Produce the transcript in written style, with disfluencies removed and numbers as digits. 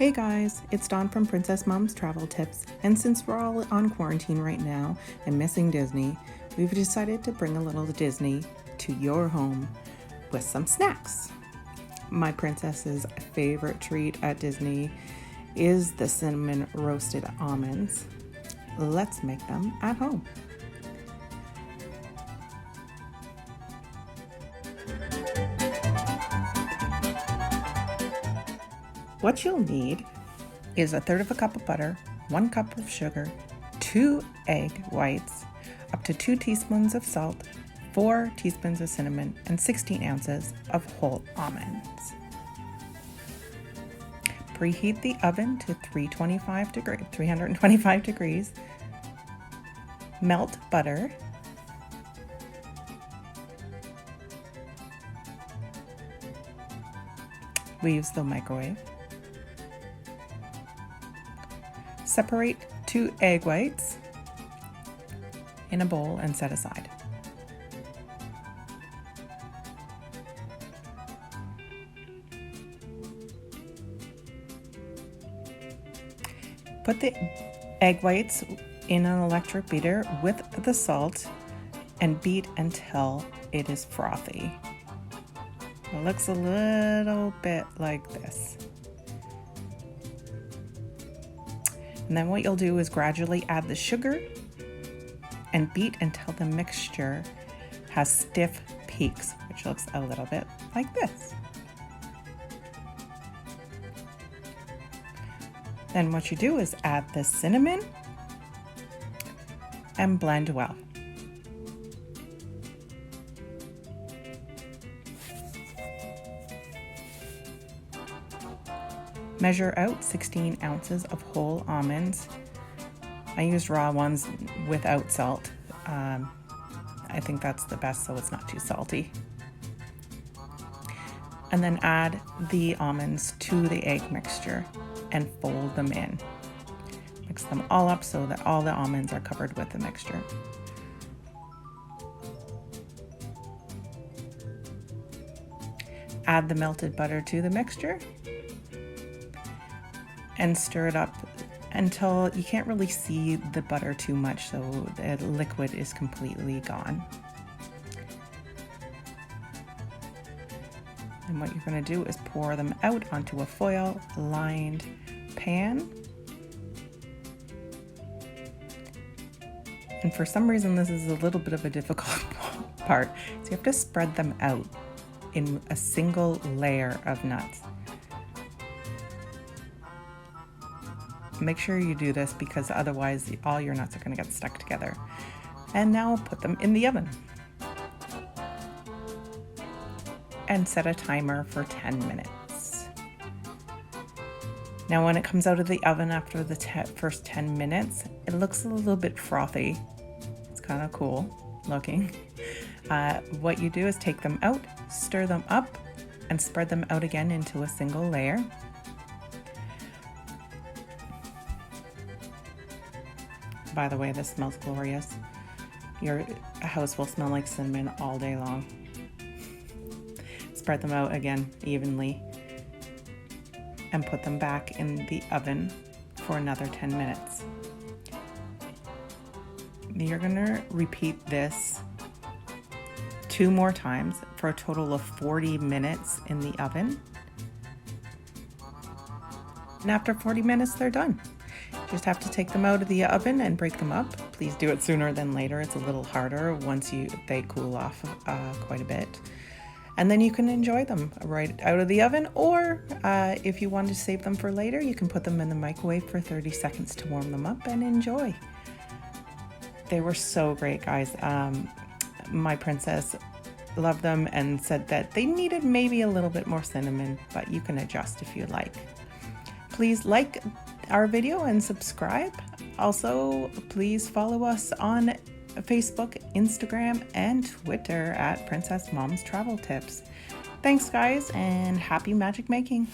Hey guys, it's Dawn from Princess Mom's Travel Tips, and since we're all on quarantine right now and missing Disney, we've decided to bring a little Disney to your home with some snacks. My princess's favorite treat at Disney is the Cinnamon Roasted Almonds. Let's make them at home. What you'll need is a third of a cup of butter, 1 cup of sugar, 2 egg whites, up to 2 teaspoons of salt, 4 teaspoons of cinnamon, and 16 ounces of whole almonds. Preheat the oven to 325 degrees. Melt butter. We use the microwave. Separate 2 egg whites in a bowl and set aside. Put the egg whites in an electric beater with the salt and beat until it is frothy. It looks a little bit like this. And then what you'll do is gradually add the sugar and beat until the mixture has stiff peaks, which looks a little bit like this. Then what you do is add the cinnamon and blend well. Measure out 16 ounces of whole almonds. I used raw ones without salt. I think that's the best so it's not too salty. And then add the almonds to the egg mixture and fold them in. Mix them all up so that all the almonds are covered with the mixture. Add the melted butter to the mixture and stir it up until you can't really see the butter too much, so the liquid is completely gone. And what you're going to do is pour them out onto a foil-lined pan. And for some reason, this is a little bit of a difficult part, so you have to spread them out in a single layer of nuts. Make sure you do this because otherwise all your nuts are going to get stuck together. And now put them in the oven and set a timer for 10 minutes. Now when it comes out of the oven after the first 10 minutes, it looks a little bit frothy. It's kind of cool looking. What you do is take them out, stir them up, and spread them out again into a single layer. By the way, this smells glorious. Your house will smell like cinnamon all day long. Spread them out again evenly and put them back in the oven for another 10 minutes. You're gonna repeat this 2 more times for a total of 40 minutes in the oven. And after 40 minutes, they're done. Just have to take them out of the oven and break them up. Please do it sooner than later. It's a little harder once they cool off quite a bit. And then you can enjoy them right out of the oven, or if you want to save them for later, you can put them in the microwave for 30 seconds to warm them up and enjoy. They were so great, guys. My princess loved them and said that they needed maybe a little bit more cinnamon, but you can adjust if you like. Please like our video and subscribe. Also, please follow us on Facebook, Instagram, and Twitter at Princess Mom's Travel Tips. Thanks, guys, and happy magic making.